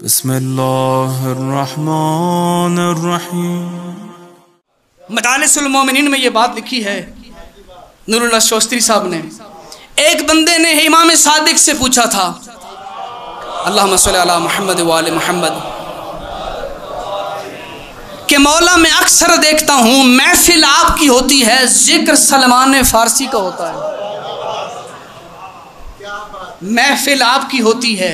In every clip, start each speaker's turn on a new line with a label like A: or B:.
A: بسم اللہ الرحمن الرحیم۔
B: مدارس المومنین میں یہ بات لکھی ہے نور اللہ شوستری صاحب نے، ایک بندے نے امام صادق سے پوچھا تھا، اللہم صلی علی محمد وآل محمد، کہ مولا میں اکثر دیکھتا ہوں محفل آپ کی ہوتی ہے، ذکر سلمان فارسی کا ہوتا ہے۔ محفل آپ کی ہوتی ہے،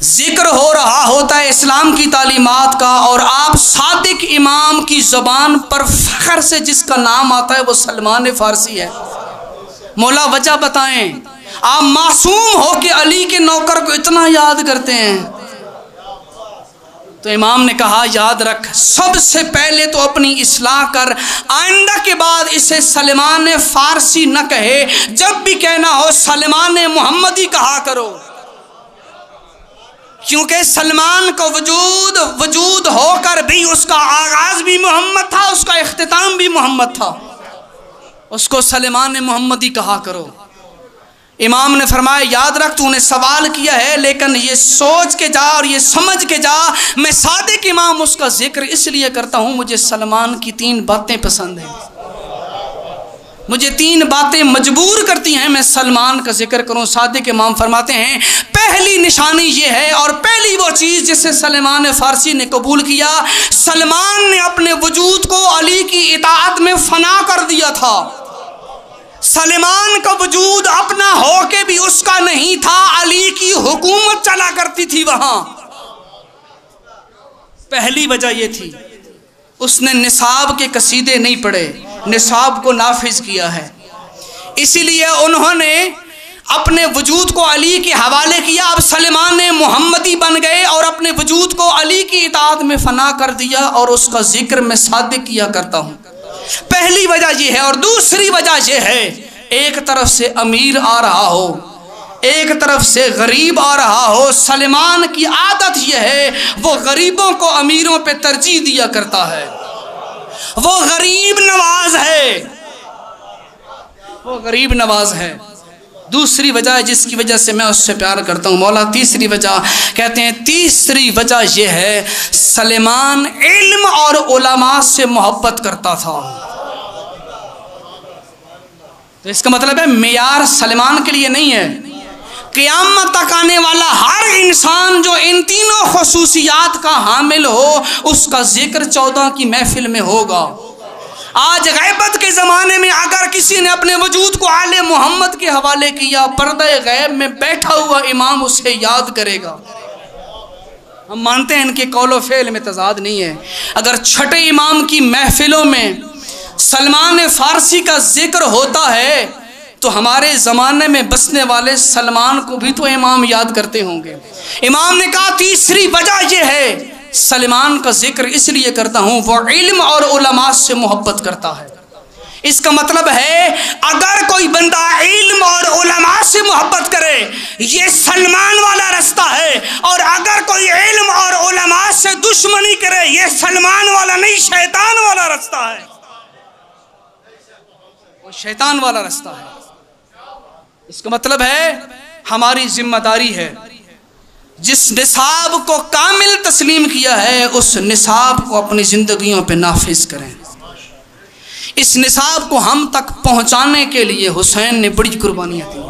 B: ذکر ہو رہا ہوتا ہے اسلام کی تعلیمات کا، اور آپ صادق امام کی زبان پر فخر سے جس کا نام آتا ہے وہ سلمان فارسی ہے۔ مولا وجہ بتائیں، آپ معصوم ہو کہ علی کے نوکر کو اتنا یاد کرتے ہیں؟ تو امام نے کہا یاد رکھ، سب سے پہلے تو اپنی اصلاح کر، آئندہ کے بعد اسے سلمان فارسی نہ کہے، جب بھی کہنا ہو سلمان محمدی کہا کرو، کیونکہ سلمان کا وجود ہو کر بھی اس کا آغاز بھی محمد تھا، اس کا اختتام بھی محمد تھا، اس کو سلمان محمدی کہا کرو۔ امام نے فرمایا یاد رکھ، تو نے سوال کیا ہے لیکن یہ سوچ کے جا اور یہ سمجھ کے جا، میں صادق امام اس کا ذکر اس لیے کرتا ہوں، مجھے سلمان کی 3 باتیں پسند ہیں، مجھے 3 باتیں مجبور کرتی ہیں میں سلمان کا ذکر کروں۔ صادق امام فرماتے ہیں پہلی نشانی یہ ہے، اور پہلی وہ چیز جسے سلمان فارسی نے قبول کیا، سلمان نے اپنے وجود کو علی کی اطاعت میں فنا کر دیا تھا۔ سلمان کا وجود اپنا ہو کے بھی اس کا نہیں تھا، علی کی حکومت چلا کرتی تھی وہاں۔ پہلی وجہ یہ تھی، اس نے نصاب کے قصیدے نہیں پڑھے، نصاب کو نافذ کیا ہے، اسی لیے انہوں نے اپنے وجود کو علی کے حوالے کیا، اب سلمان محمدی بن گئے اور اپنے وجود کو علی کی اطاعت میں فنا کر دیا، اور اس کا ذکر میں صادق کیا کرتا ہوں۔ پہلی وجہ یہ ہے، اور دوسری وجہ یہ ہے، ایک طرف سے امیر آ رہا ہو، ایک طرف سے غریب آ رہا ہو، سلمان کی عادت یہ ہے وہ غریبوں کو امیروں پہ ترجیح دیا کرتا ہے، وہ غریب نواز ہے، وہ غریب نواز ہے۔ دوسری وجہ ہے جس کی وجہ سے میں اس سے پیار کرتا ہوں مولا، تیسری وجہ کہتے ہیں، تیسری وجہ یہ ہے سلمان علم اور علماء سے محبت کرتا تھا۔ تو اس کا مطلب ہے معیار سلمان کے لیے نہیں ہے، قیامت تک آنے والا ہر انسان جو ان تینوں خصوصیات کا حامل ہو، اس کا ذکر 14 کی محفل میں ہوگا۔ آج غیبت کے زمانے میں اگر کسی نے اپنے وجود کو آل محمد کے حوالے کیا، پردہ غیب میں بیٹھا ہوا امام اسے یاد کرے گا۔ ہم مانتے ہیں ان کے قول و فعل میں تضاد نہیں ہے، اگر چھٹے امام کی محفلوں میں سلمان فارسی کا ذکر ہوتا ہے تو ہمارے زمانے میں بسنے والے سلمان کو بھی تو امام یاد کرتے ہوں گے۔ امام نے کہا تیسری وجہ یہ ہے سلمان کا ذکر اس لیے کرتا ہوں، وہ علم اور علماء سے محبت کرتا ہے۔ اس کا مطلب ہے اگر کوئی بندہ علم اور علماء سے محبت کرے یہ سلمان والا رستہ ہے، اور اگر کوئی علم اور علماء سے دشمنی کرے یہ سلمان والا نہیں، شیطان والا رستہ ہے، وہ شیطان والا رستہ ہے۔ اس کا مطلب ہے ہماری ذمہ داری ہے، جس نصاب کو کامل تسلیم کیا ہے اس نصاب کو اپنی زندگیوں پہ نافذ کریں۔ اس نصاب کو ہم تک پہنچانے کے لیے حسین نے بڑی قربانیاں دی۔